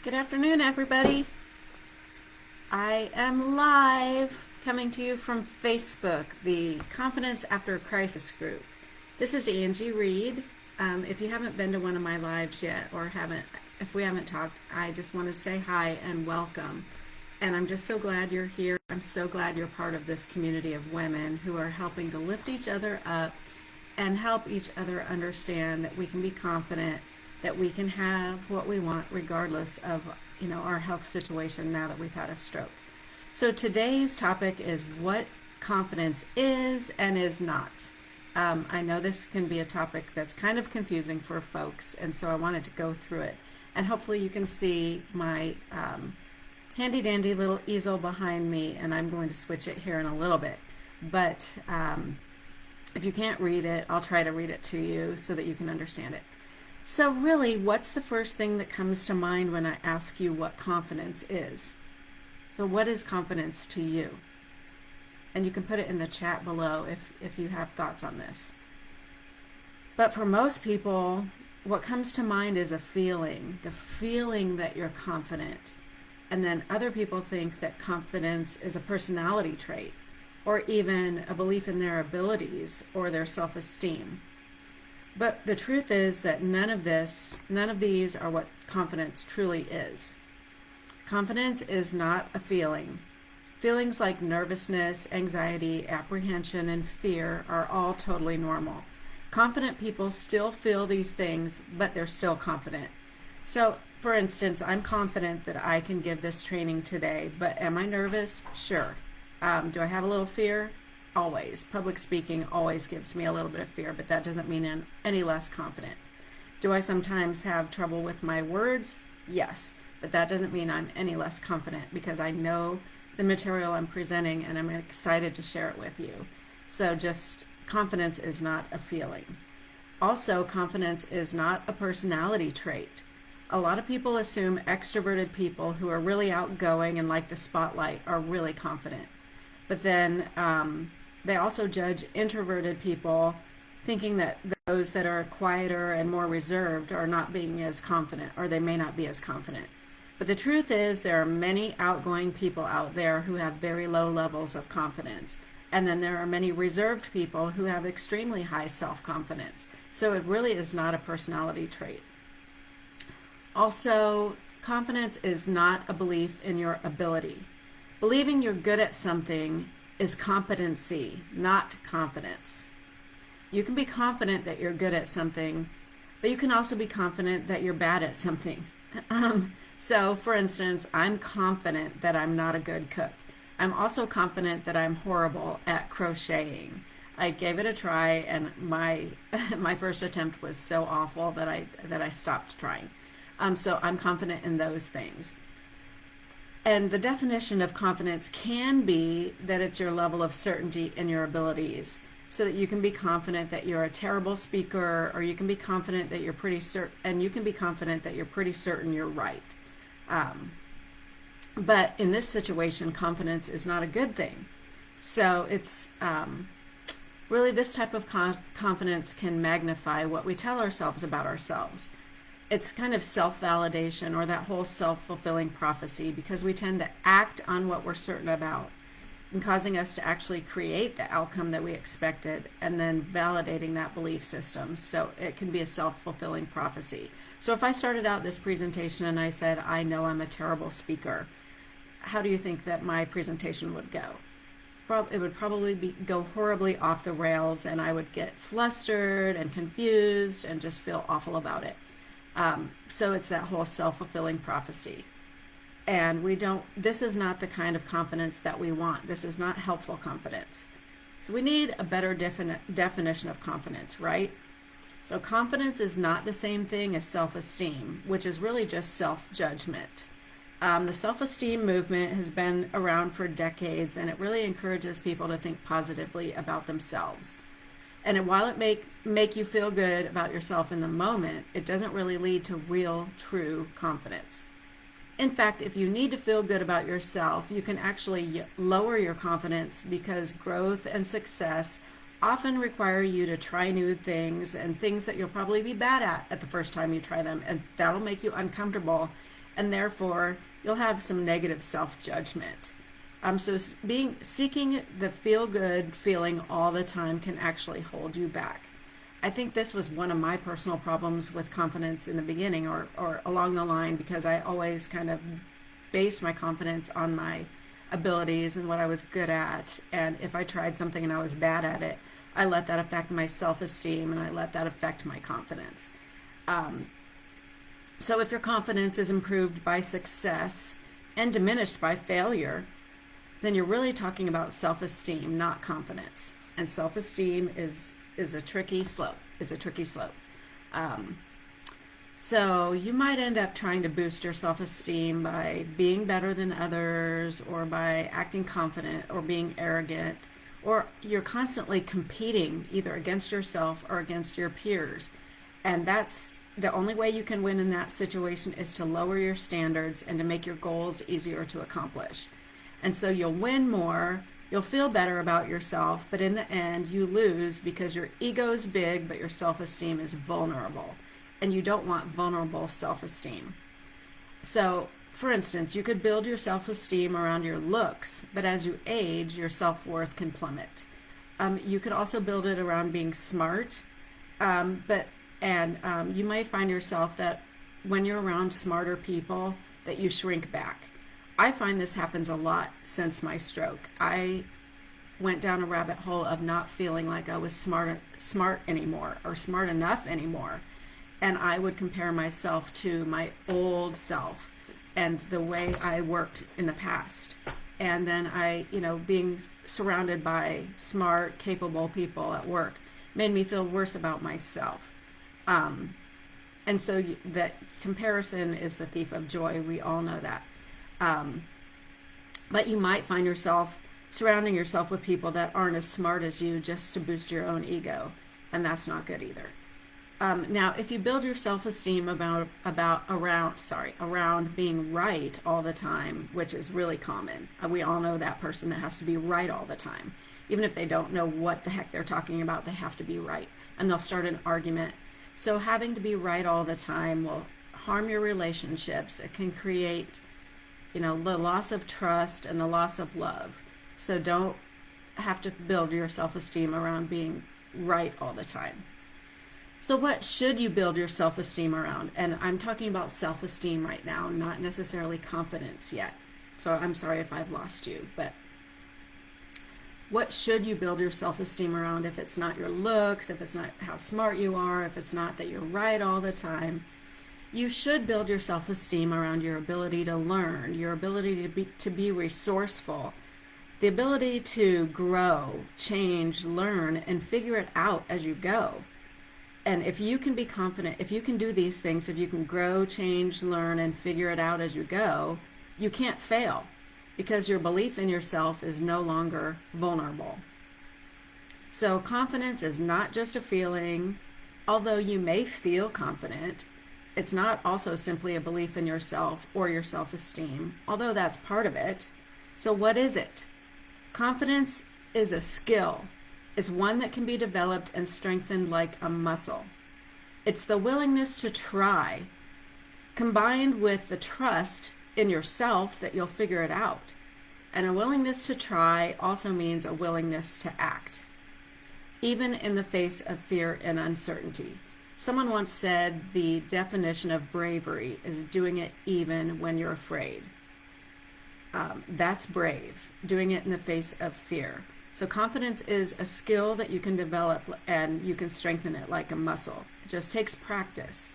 Good afternoon, everybody. I am live coming to you from Facebook, the Confidence After a Crisis group. This is Angie Reed. If you haven't been to one of my lives yet, or if we haven't talked, I just want to say hi and welcome. And I'm just so glad you're here. I'm so glad you're part of this community of women who are helping to lift each other up and help each other understand that we can be confident, that we can have what we want regardless of our health situation now that we've had a stroke. So today's topic is what confidence is and is not. I know this can be a topic that's kind of confusing for folks, and so I wanted to go through it. And hopefully you can see my handy dandy little easel behind me, and I'm going to switch it here in a little bit. But if you can't read it, I'll try to read it to you so that you can understand it. So really, what's the first thing that comes to mind when I ask you what confidence is? So what is confidence to you? And you can put it in the chat below if you have thoughts on this. But for most people, what comes to mind is a feeling, the feeling that you're confident. And then other people think that confidence is a personality trait, or even a belief in their abilities or their self-esteem. But the truth is that none of these are what confidence truly is. Confidence is not a feeling. Feelings like nervousness, anxiety, apprehension, and fear are all totally normal. Confident people still feel these things, but they're still confident. So, for instance, I'm confident that I can give this training today, but am I nervous? Sure. Do I have a little fear? Always. Public speaking always gives me a little bit of fear, but that doesn't mean I'm any less confident. Do I sometimes have trouble with my words? Yes, but that doesn't mean I'm any less confident because I know the material I'm presenting and I'm excited to share it with you. So just confidence is not a feeling. Also, confidence is not a personality trait. A lot of people assume extroverted people who are really outgoing and like the spotlight are really confident. But then they also judge introverted people, thinking that those that are quieter and more reserved are not being as confident, or they may not be as confident. But the truth is there are many outgoing people out there who have very low levels of confidence. And then there are many reserved people who have extremely high self-confidence. So it really is not a personality trait. Also, confidence is not a belief in your ability. Believing you're good at something is competency, not confidence. You can be confident that you're good at something, but you can also be confident that you're bad at something. So, for instance, I'm confident that I'm not a good cook. I'm also confident that I'm horrible at crocheting. I gave it a try, and my first attempt was so awful that I stopped trying. So I'm confident in those things. And the definition of confidence can be that it's your level of certainty in your abilities, so that you can be confident that you're a terrible speaker, or you can be confident that you're pretty certain, and you can be confident that you're pretty certain you're right. But in this situation, confidence is not a good thing. So it's really this type of confidence can magnify what we tell ourselves about ourselves. It's kind of self-validation, or that whole self-fulfilling prophecy, because we tend to act on what we're certain about, and causing us to actually create the outcome that we expected, and then validating that belief system. So it can be a self-fulfilling prophecy. So if I started out this presentation and I said, I know I'm a terrible speaker, how do you think that my presentation would go? It would probably go horribly off the rails, and I would get flustered and confused and just feel awful about it. So it's that whole self-fulfilling prophecy. And this is not the kind of confidence that we want. This is not helpful confidence. So we need a better definition of confidence, right? So confidence is not the same thing as self-esteem, which is really just self-judgment. The self-esteem movement has been around for decades, and it really encourages people to think positively about themselves. And while it make you feel good about yourself in the moment, it doesn't really lead to real, true confidence. In fact, if you need to feel good about yourself, you can actually lower your confidence, because growth and success often require you to try new things and things that you'll probably be bad at the first time you try them, and that'll make you uncomfortable, and therefore you'll have some negative self-judgment. So seeking the feel-good feeling all the time can actually hold you back. I think this was one of my personal problems with confidence in the beginning, or along the line, because I always kind of based my confidence on my abilities and what I was good at. And if I tried something and I was bad at it, I let that affect my self-esteem, and I let that affect my confidence. So if your confidence is improved by success and diminished by failure, then you're really talking about self-esteem, not confidence. And self-esteem is a tricky slope. So you might end up trying to boost your self-esteem by being better than others, or by acting confident, or being arrogant, or you're constantly competing either against yourself or against your peers. And that's the only way you can win in that situation, is to lower your standards and to make your goals easier to accomplish. And so you'll win more, you'll feel better about yourself, but in the end you lose because your ego is big but your self-esteem is vulnerable. And you don't want vulnerable self-esteem. So, for instance, you could build your self-esteem around your looks, but as you age, your self-worth can plummet. You could also build it around being smart, you might find yourself that when you're around smarter people, that you shrink back. I find this happens a lot since my stroke. I went down a rabbit hole of not feeling like I was smart anymore, or smart enough anymore. And I would compare myself to my old self and the way I worked in the past. And then being surrounded by smart, capable people at work made me feel worse about myself. And so that comparison is the thief of joy. We all know that. But you might find yourself surrounding yourself with people that aren't as smart as you, just to boost your own ego. And that's not good either. Now, if you build your self-esteem around being right all the time, which is really common. We all know that person that has to be right all the time. Even if they don't know what the heck they're talking about, they have to be right. And they'll start an argument. So having to be right all the time will harm your relationships. It can create, the loss of trust and the loss of love. So don't have to build your self-esteem around being right all the time. So what should you build your self-esteem around? And I'm talking about self-esteem right now, not necessarily confidence yet. So I'm sorry if I've lost you, but what should you build your self-esteem around if it's not your looks, if it's not how smart you are, if it's not that you're right all the time? You should build your self-esteem around your ability to learn, your ability to be resourceful, the ability to grow, change, learn, and figure it out as you go. And if you can be confident, if you can do these things, if you can grow, change, learn, and figure it out as you go, you can't fail, because your belief in yourself is no longer vulnerable. So confidence is not just a feeling. Although you may feel confident, it's not also simply a belief in yourself or your self-esteem, although that's part of it. So what is it? Confidence is a skill. It's one that can be developed and strengthened like a muscle. It's the willingness to try, combined with the trust in yourself that you'll figure it out. And a willingness to try also means a willingness to act, even in the face of fear and uncertainty. Someone once said the definition of bravery is doing it even when you're afraid. That's brave, doing it in the face of fear. So confidence is a skill that you can develop, and you can strengthen it like a muscle. It just takes practice.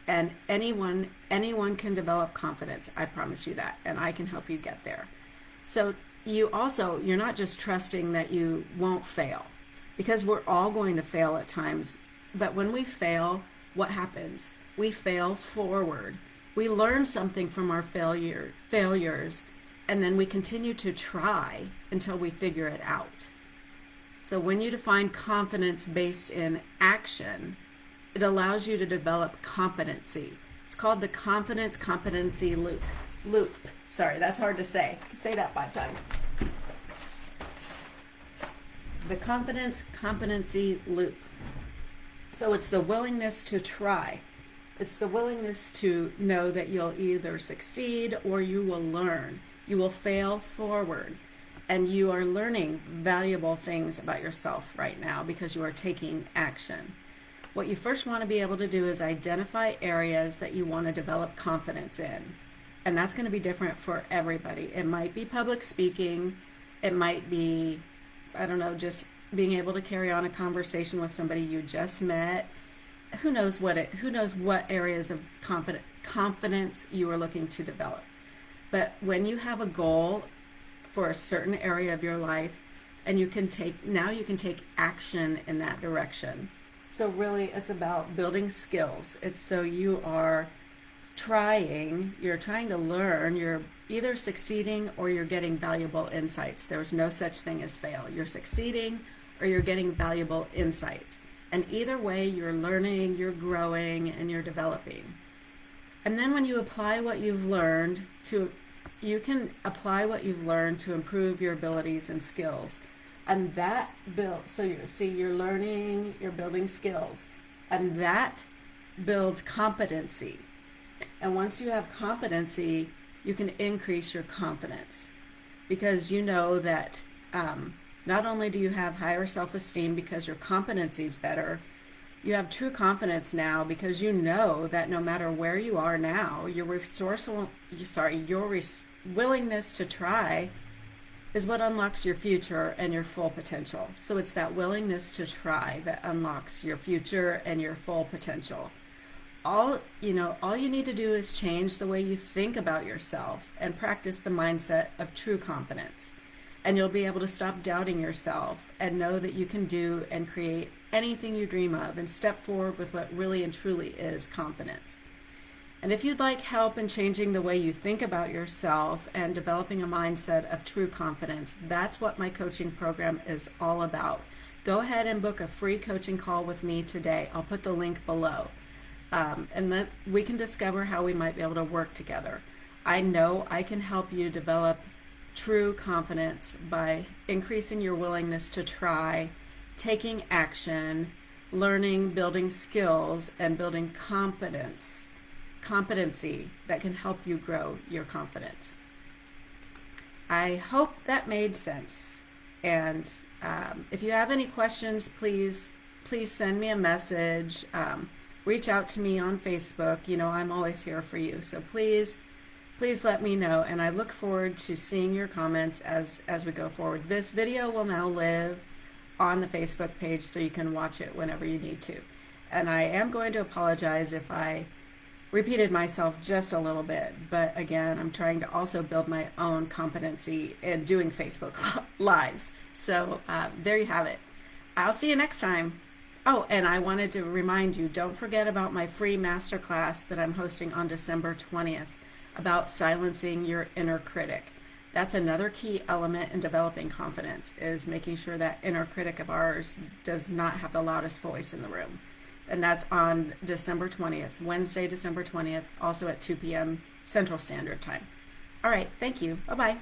And anyone can develop confidence. I promise you that. And I can help you get there. So you're not just trusting that you won't fail, because we're all going to fail at times. But when we fail, what happens? We fail forward. We learn something from our failures, and then we continue to try until we figure it out. So when you define confidence based in action, it allows you to develop competency. It's called the confidence competency loop. Sorry, that's hard to say. Say that 5 times. the confidence competency loop. So it's the willingness to try. It's the willingness to know that you'll either succeed or you will learn. You will fail forward. And you are learning valuable things about yourself right now because you are taking action. What you first want to be able to do is identify areas that you want to develop confidence in. And that's going to be different for everybody. It might be public speaking. It might be, I don't know, just being able to carry on a conversation with somebody you just met. Who knows what areas of confidence you are looking to develop. But when you have a goal for a certain area of your life, and you can take action in that direction. So really it's about building skills. It's so you're trying to learn, you're either succeeding or you're getting valuable insights. There's no such thing as fail. You're succeeding or you're getting valuable insights. And either way, you're learning, you're growing, and you're developing. And then when you apply what you've learned you can apply what you've learned to improve your abilities and skills. And that you're learning, you're building skills, and that builds competency. And once you have competency, you can increase your confidence, because you know that not only do you have higher self-esteem because your competency is better, you have true confidence now because you know that no matter where you are now, your willingness to try is what unlocks your future and your full potential. So it's that willingness to try that unlocks your future and your full potential. All you need to do is change the way you think about yourself and practice the mindset of true confidence. And you'll be able to stop doubting yourself and know that you can do and create anything you dream of and step forward with what really and truly is confidence. And if you'd like help in changing the way you think about yourself and developing a mindset of true confidence, that's what my coaching program is all about. Go ahead and book a free coaching call with me today. I'll put the link below. And then we can discover how we might be able to work together. I know I can help you develop true confidence by increasing your willingness to try, taking action, learning, building skills, and building competency that can help you grow your confidence. I hope that made sense. And if you have any questions, please send me a message. Reach out to me on Facebook. I'm always here for you. So please let me know, and I look forward to seeing your comments as we go forward. This video will now live on the Facebook page, so you can watch it whenever you need to. And I am going to apologize if I repeated myself just a little bit, but again, I'm trying to also build my own competency in doing Facebook Lives. So there you have it. I'll see you next time. Oh, and I wanted to remind you, don't forget about my free masterclass that I'm hosting on December 20th about silencing your inner critic. That's another key element in developing confidence, is making sure that inner critic of ours does not have the loudest voice in the room. And that's on December 20th, Wednesday, December 20th, also at 2 p.m. Central Standard Time. All right, thank you. Bye-bye.